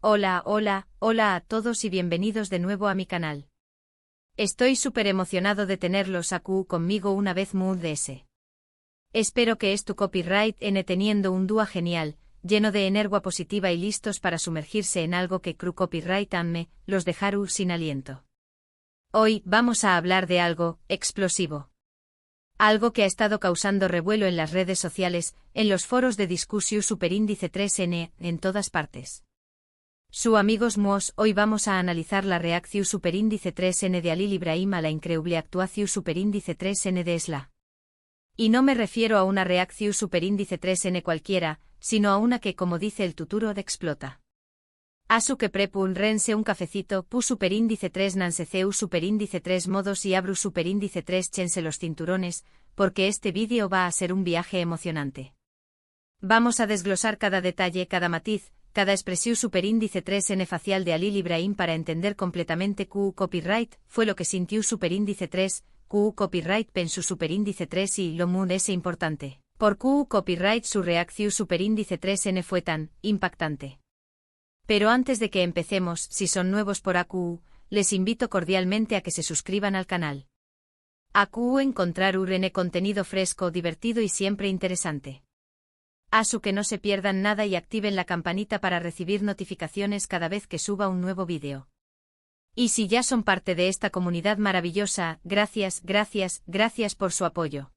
Hola a todos y bienvenidos de nuevo a mi canal. Estoy súper emocionado de tenerlos aquí conmigo una vez más. Espero que es tu copyright teniendo un dúo genial, lleno de energía positiva y listos para sumergirse en algo que cru copyright amme, los dejaru sin aliento. Hoy vamos a hablar de algo explosivo. Algo que ha estado causando revuelo en las redes sociales, en los foros de discusión superíndice 3N, en todas partes. Su amigos mos, hoy vamos a analizar la reacción superíndice 3N de Halil Ibrahim a la increíble actuación superíndice 3N de Esla. Y no me refiero a una reacción superíndice 3N cualquiera, sino a una que, como dice el tuturo, de explota. Asu que prepun rense un cafecito, pu superíndice 3 nanseceu superíndice 3 modos y abru superíndice 3 chense los cinturones, porque este vídeo va a ser un viaje emocionante. Vamos a desglosar cada detalle, cada matiz, cada expresión superíndice 3N facial de Halil Ibrahim para entender completamente Q copyright, fue lo que sintió superíndice 3, Q copyright pensó superíndice 3 y lo mun es importante. Por Q copyright su reacción superíndice 3N fue tan impactante. Pero antes de que empecemos, si son nuevos por AQ, les invito cordialmente a que se suscriban al canal. AQ encontrar urene contenido fresco, divertido y siempre interesante. Asu que no se pierdan nada y activen la campanita para recibir notificaciones cada vez que suba un nuevo vídeo. Y si ya son parte de esta comunidad maravillosa, gracias por su apoyo.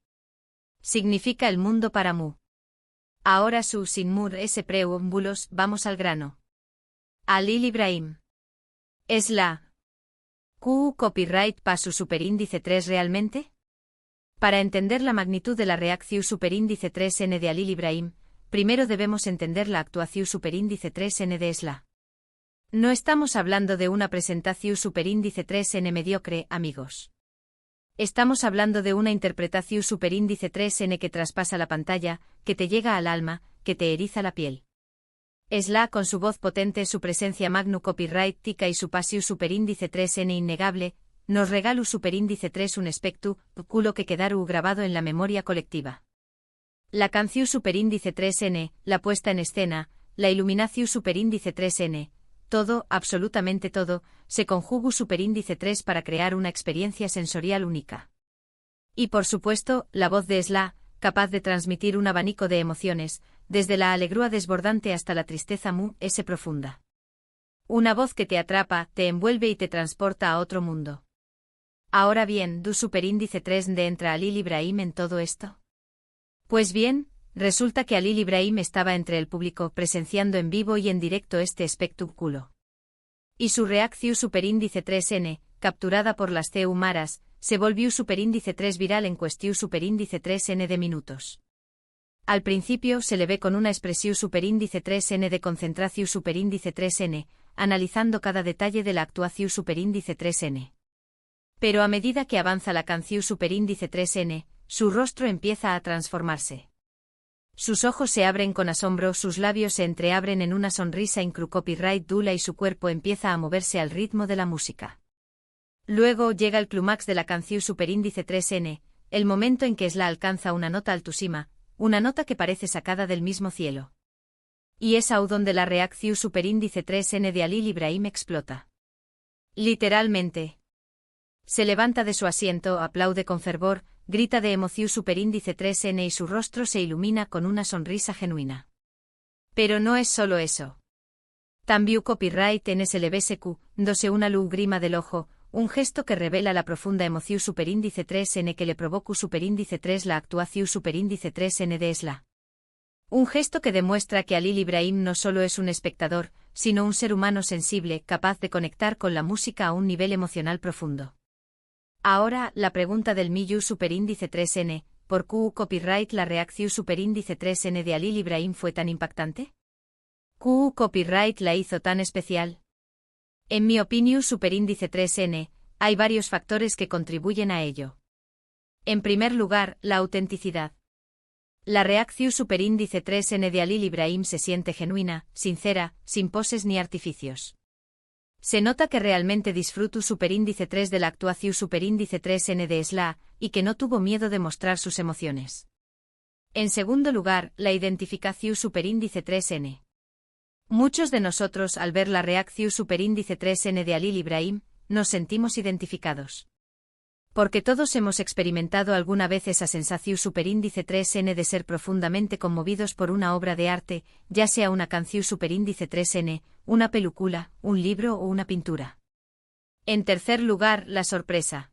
Significa el mundo para mu. Ahora sin mur ese preámbulos, vamos al grano. Halil Ibrahim. ¿Es la Q copyright para su superíndice 3 realmente? Para entender la magnitud de la reacción superíndice 3N de Halil Ibrahim, primero debemos entender la actuación superíndice 3N de Esla. No estamos hablando de una presentación superíndice 3N mediocre, amigos. Estamos hablando de una interpretación superíndice 3N que traspasa la pantalla, que te llega al alma, que te eriza la piel. Esla con su voz potente, su presencia magnu copyright tica y su pasión superíndice 3N innegable, nos regalu superíndice 3 un espectu, culo que quedaru grabado en la memoria colectiva. La canción superíndice 3N, la puesta en escena, la iluminación superíndice 3N, todo, absolutamente todo, se conjugu superíndice 3 para crear una experiencia sensorial única. Y por supuesto, la voz de Esla, capaz de transmitir un abanico de emociones, desde la alegría desbordante hasta la tristeza profunda. Una voz que te atrapa, te envuelve y te transporta a otro mundo. Ahora bien, ¿du superíndice 3 de entra Halil Ibrahim en todo esto? Pues bien, resulta que Halil Ibrahim estaba entre el público presenciando en vivo y en directo este espectáculo. Y su reacción superíndice 3N, capturada por las CU maras, se volvió superíndice 3 viral en cuestión superíndice 3N de minutos. Al principio se le ve con una expresión superíndice 3N de concentración superíndice 3N, analizando cada detalle de la actuación superíndice 3N. Pero a medida que avanza la canción superíndice 3N, su rostro empieza a transformarse. Sus ojos se abren con asombro, sus labios se entreabren en una sonrisa incru copyright dula y su cuerpo empieza a moverse al ritmo de la música. Luego llega el clímax de la canción superíndice 3N, el momento en que Esla alcanza una nota altísima, una nota que parece sacada del mismo cielo. Y es ahí donde la reacción superíndice 3N de Halil Ibrahim explota. Literalmente. Se levanta de su asiento, aplaude con fervor, grita de emoción superíndice 3N y su rostro se ilumina con una sonrisa genuina. Pero no es solo eso. También copyright en SLBSQ, dose una lágrima del ojo, un gesto que revela la profunda emoción superíndice 3N que le provocó superíndice 3 la actuación superíndice 3N de Esla. Un gesto que demuestra que Halil Ibrahim no solo es un espectador, sino un ser humano sensible, capaz de conectar con la música a un nivel emocional profundo. Ahora, la pregunta del millón superíndice 3N, ¿por Q copyright la reacción superíndice 3N de Halil Ibrahim fue tan impactante? ¿Q copyright la hizo tan especial? En mi opinión superíndice 3N, hay varios factores que contribuyen a ello. En primer lugar, la autenticidad. La reacción superíndice 3N de Halil Ibrahim se siente genuina, sincera, sin poses ni artificios. Se nota que realmente disfrutó superíndice 3 de la actuación superíndice 3N de Esla, y que no tuvo miedo de mostrar sus emociones. En segundo lugar, la identificación superíndice 3N. Muchos de nosotros, al ver la reacción superíndice 3N de Halil Ibrahim, nos sentimos identificados. Porque todos hemos experimentado alguna vez esa sensación superíndice 3N de ser profundamente conmovidos por una obra de arte, ya sea una canción superíndice 3N, una película, un libro o una pintura. En tercer lugar, la sorpresa.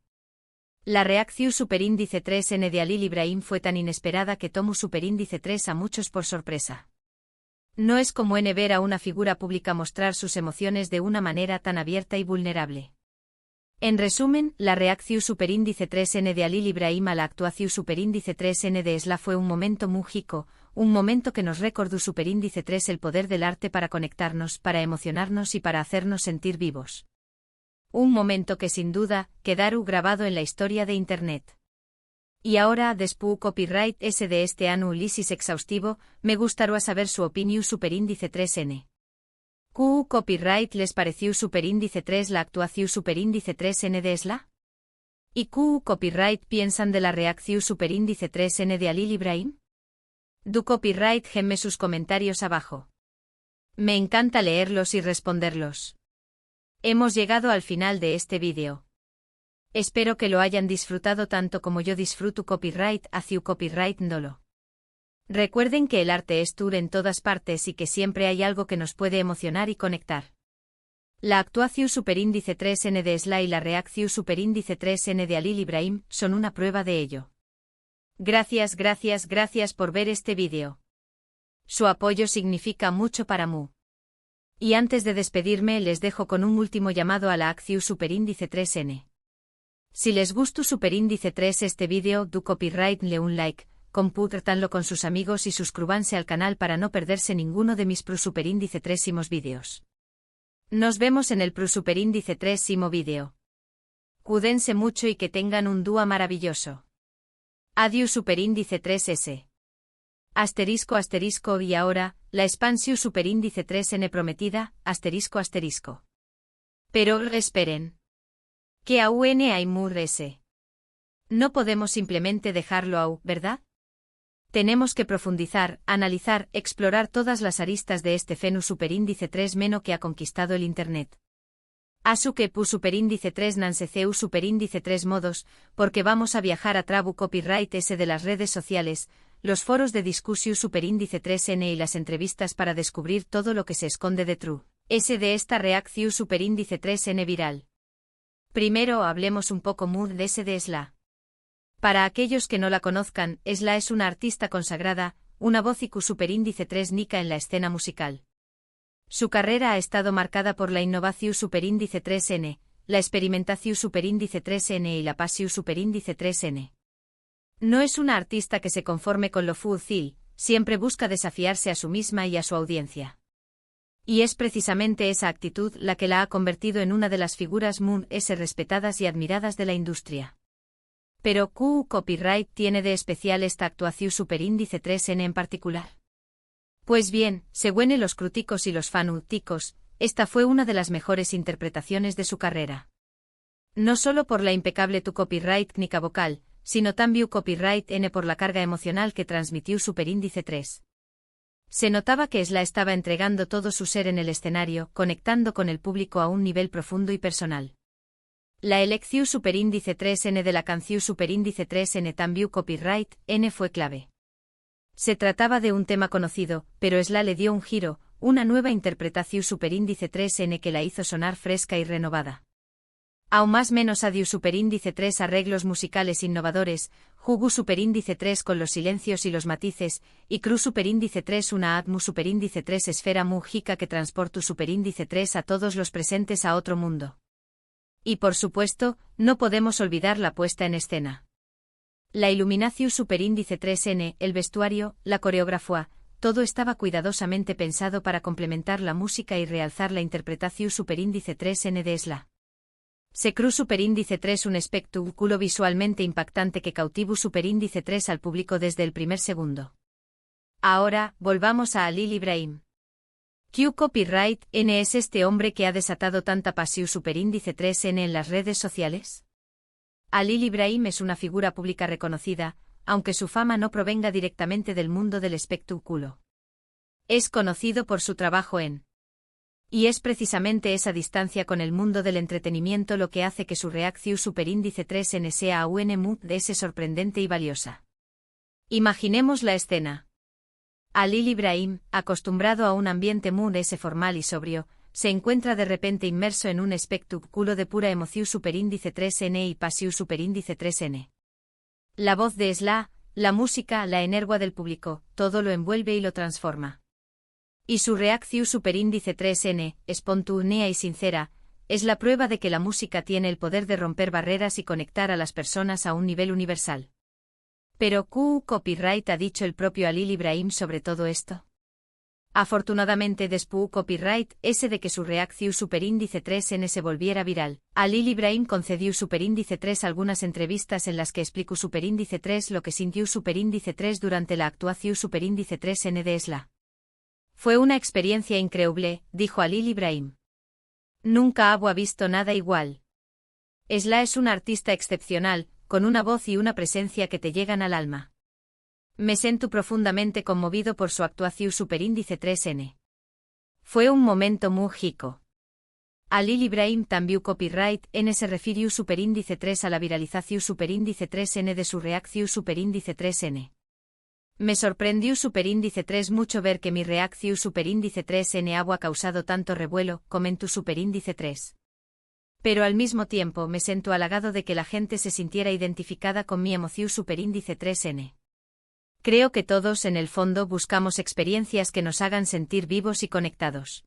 La reacción superíndice 3N de Halil Ibrahim fue tan inesperada que tomó superíndice 3 a muchos por sorpresa. No es común ver a una figura pública mostrar sus emociones de una manera tan abierta y vulnerable. En resumen, la reacción superíndice 3N de Halil Ibrahim a la actuación superíndice 3N de Esla fue un momento mágico, un momento que nos recordó superíndice 3 el poder del arte para conectarnos, para emocionarnos y para hacernos sentir vivos. Un momento que sin duda quedará grabado en la historia de Internet. Y ahora, después copyright S de este análisis exhaustivo, me gustaría saber su opinión superíndice 3N. ¿Qué copyright les pareció superíndice 3 la actuación superíndice 3N de Esla? ¿Y qué copyright piensan de la reacción superíndice 3N de Halil Ibrahim? Du copyright gemme sus comentarios abajo. Me encanta leerlos y responderlos. Hemos llegado al final de este vídeo. Espero que lo hayan disfrutado tanto como yo disfruto copyright hacia copyright dolo. Recuerden que el arte es tour en todas partes y que siempre hay algo que nos puede emocionar y conectar. La actuación superíndice 3N de Esla y la reacción superíndice 3N de Halil Ibrahim son una prueba de ello. Gracias por ver este vídeo. Su apoyo significa mucho para mí. Y antes de despedirme les dejo con un último llamado a la acción superíndice 3N. Si les gustó superíndice 3 este vídeo, du copyright le un like, compártanlo con sus amigos y suscríbanse al canal para no perderse ninguno de mis superíndice 3 vídeos. Nos vemos en el superíndice 3 vídeo. Cuídense mucho y que tengan un día maravilloso. Adiós superíndice 3S. Asterisco y ahora, la expansión superíndice 3N prometida, asterisco. Pero esperen. Que aún hay S. No podemos simplemente dejarlo aún, ¿verdad? Tenemos que profundizar, analizar, explorar todas las aristas de este fenómeno superíndice 3 meno que ha conquistado el Internet. Asu que pu superíndice 3 nanceceu superíndice 3 modos, porque vamos a viajar a trabu copyright S de las redes sociales, los foros de discusión superíndice 3N y las entrevistas para descubrir todo lo que se esconde de true S de esta reacción superíndice 3N viral. Primero hablemos un poco de S de Esla. Para aquellos que no la conozcan, Esla es una artista consagrada, una voz y superíndice 3 nica en la escena musical. Su carrera ha estado marcada por la innovación superíndice 3N, la experimentación superíndice 3N y la pasión superíndice 3N. No es una artista que se conforme con lo fácil, siempre busca desafiarse a sí misma y a su audiencia. Y es precisamente esa actitud la que la ha convertido en una de las figuras respetadas y admiradas de la industria. Pero ¿qué copyright tiene de especial esta actuación superíndice 3N en particular? Pues bien, según los críticos y los fanáticos, esta fue una de las mejores interpretaciones de su carrera. No solo por la impecable copyright técnica vocal, sino también copyright N por la carga emocional que transmitió superíndice 3. Se notaba que Esla estaba entregando todo su ser en el escenario, conectando con el público a un nivel profundo y personal. La elección superíndice 3N de la canción superíndice 3N también copyright N fue clave. Se trataba de un tema conocido, pero Esla le dio un giro, una nueva interpretación superíndice 3N que la hizo sonar fresca y renovada. Aún más menos adiu superíndice 3 arreglos musicales innovadores, jugu superíndice 3 con los silencios y los matices, y cru superíndice 3 una atmu superíndice 3 esfera múgica que transportu superíndice 3 a todos los presentes a otro mundo. Y por supuesto, no podemos olvidar la puesta en escena. La iluminación superíndice 3N, el vestuario, la coreografía, todo estaba cuidadosamente pensado para complementar la música y realzar la interpretación superíndice 3N de Esla. Se cru superíndice 3 un espectáculo visualmente impactante que cautivó superíndice 3 al público desde el primer segundo. Ahora, volvamos a Halil Ibrahim. ¿Qué copyright N es este hombre que ha desatado tanta pasión superíndice 3N en las redes sociales? Halil Ibrahim es una figura pública reconocida, aunque su fama no provenga directamente del mundo del espectáculo. Es conocido por su trabajo en Y es precisamente esa distancia con el mundo del entretenimiento lo que hace que su reacción superíndice 3N sea aún muy de ese sorprendente y valiosa. Imaginemos la escena. Halil Ibrahim, acostumbrado a un ambiente muy ese formal y sobrio, se encuentra de repente inmerso en un espectáculo de pura emoción superíndice 3N y pasión superíndice 3N. La voz de Esla, la música, la energía del público, todo lo envuelve y lo transforma. Y su reacción superíndice 3N, espontánea y sincera, es la prueba de que la música tiene el poder de romper barreras y conectar a las personas a un nivel universal. Pero ¿qué copyright ha dicho el propio Halil Ibrahim sobre todo esto? Afortunadamente después copyright ese de que su reacción superíndice 3N se volviera viral. Halil Ibrahim concedió superíndice 3 algunas entrevistas en las que explicó superíndice 3 lo que sintió superíndice 3 durante la actuación superíndice 3N de Esla. Fue una experiencia increíble, dijo Halil Ibrahim. Nunca había visto nada igual. Esla es un artista excepcional, con una voz y una presencia que te llegan al alma. Me siento profundamente conmovido por su actuación superíndice 3N. Fue un momento muy rico. Halil Ibrahim también copyright en se refirió superíndice 3 a la viralización superíndice 3N de su reacción superíndice 3N. Me sorprendió superíndice 3 mucho ver que mi reacción superíndice 3N ha causado tanto revuelo, comentó superíndice 3. Pero al mismo tiempo me siento halagado de que la gente se sintiera identificada con mi emoción superíndice 3N. Creo que todos en el fondo buscamos experiencias que nos hagan sentir vivos y conectados.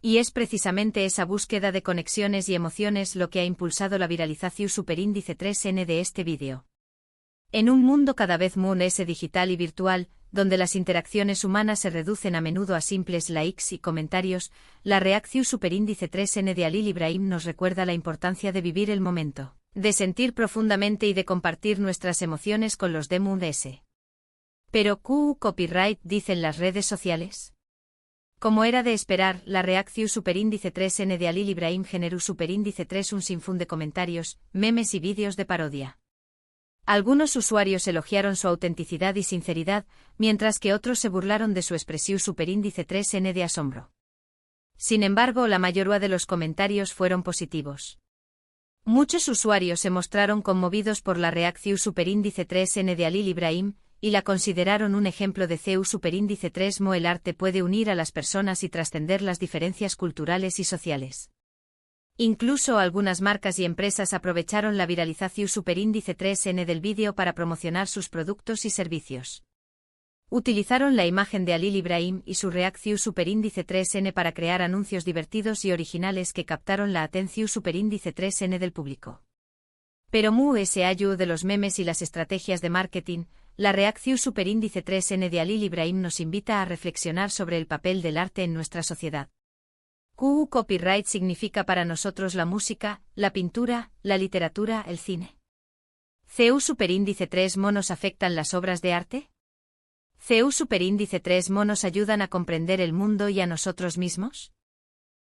Y es precisamente esa búsqueda de conexiones y emociones lo que ha impulsado la viralización superíndice 3N de este vídeo. En un mundo cada vez más digital y virtual, donde las interacciones humanas se reducen a menudo a simples likes y comentarios, la reacción superíndice 3N de Halil Ibrahim nos recuerda la importancia de vivir el momento, de sentir profundamente y de compartir nuestras emociones con los demás. Pero ¿qué copyright dicen las redes sociales? Como era de esperar, la reacción superíndice 3N de Halil Ibrahim generó superíndice 3 un sinfín de comentarios, memes y vídeos de parodia. Algunos usuarios elogiaron su autenticidad y sinceridad, mientras que otros se burlaron de su expresión superíndice 3N de asombro. Sin embargo, la mayoría de los comentarios fueron positivos. Muchos usuarios se mostraron conmovidos por la reacción superíndice 3N de Halil Ibrahim, y la consideraron un ejemplo de CEU superíndice 3 mo el arte puede unir a las personas y trascender las diferencias culturales y sociales. Incluso algunas marcas y empresas aprovecharon la viralización superíndice 3N del vídeo para promocionar sus productos y servicios. Utilizaron la imagen de Halil Ibrahim y su reacción superíndice 3N para crear anuncios divertidos y originales que captaron la atención superíndice 3N del público. Pero ese ayu de los memes y las estrategias de marketing, la reacción superíndice 3N de Halil Ibrahim nos invita a reflexionar sobre el papel del arte en nuestra sociedad. ¿Qué copyright significa para nosotros la música, la pintura, la literatura, el cine? ¿CEU superíndice 3 monos afectan las obras de arte? ¿CEU superíndice 3 monos ayudan a comprender el mundo y a nosotros mismos?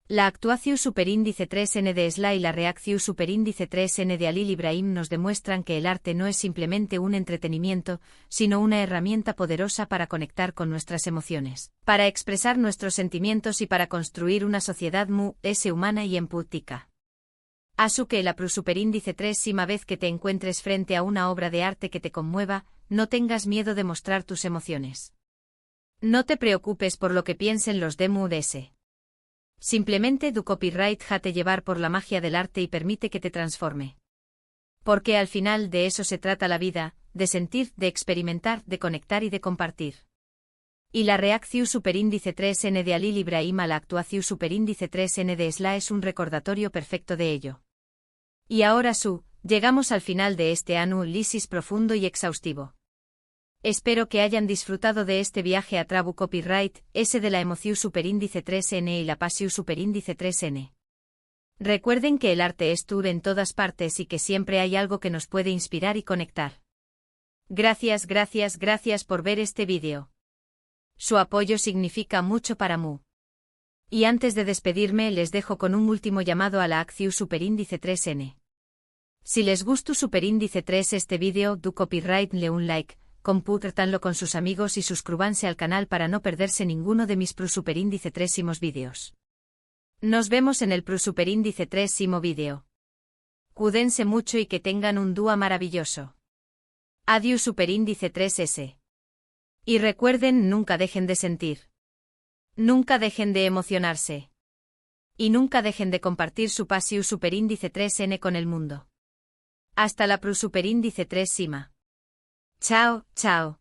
La actuación superíndice 3N de Esla y la reacción superíndice 3N de Halil Ibrahim nos demuestran que el arte no es simplemente un entretenimiento, sino una herramienta poderosa para conectar con nuestras emociones, para expresar nuestros sentimientos y para construir una sociedad humana y empática. Asu que la superíndice 3 sima vez que te encuentres frente a una obra de arte que te conmueva, no tengas miedo de mostrar tus emociones. No te preocupes por lo que piensen los demás. Simplemente du copyright jate llevar por la magia del arte y permite que te transforme. Porque al final de eso se trata la vida, de sentir, de experimentar, de conectar y de compartir. Y la reacción superíndice 3N de Halil Ibrahim a la actuación superíndice 3N de Esla es un recordatorio perfecto de ello. Y ahora llegamos al final de este análisis profundo y exhaustivo. Espero que hayan disfrutado de este viaje a Trabu Copyright, ese de la emoción superíndice 3N y la pasión superíndice 3N. Recuerden que el arte es tour en todas partes y que siempre hay algo que nos puede inspirar y conectar. Gracias por ver este vídeo. Su apoyo significa mucho para mí. Y antes de despedirme les dejo con un último llamado a la acción superíndice 3N. Si les gustó superíndice 3 este vídeo, du copyright le un like, compártanlo con sus amigos y suscríbanse al canal para no perderse ninguno de mis superíndice 3 vídeos. Nos vemos en el Pro Superíndice 3 Simo vídeo. Cuídense mucho y que tengan un día maravilloso. Adiós Superíndice 3S. Y recuerden, nunca dejen de sentir. Nunca dejen de emocionarse. Y nunca dejen de compartir su pasión Superíndice 3N con el mundo. Hasta la Pro Superíndice 3 Sima. Chao, chao.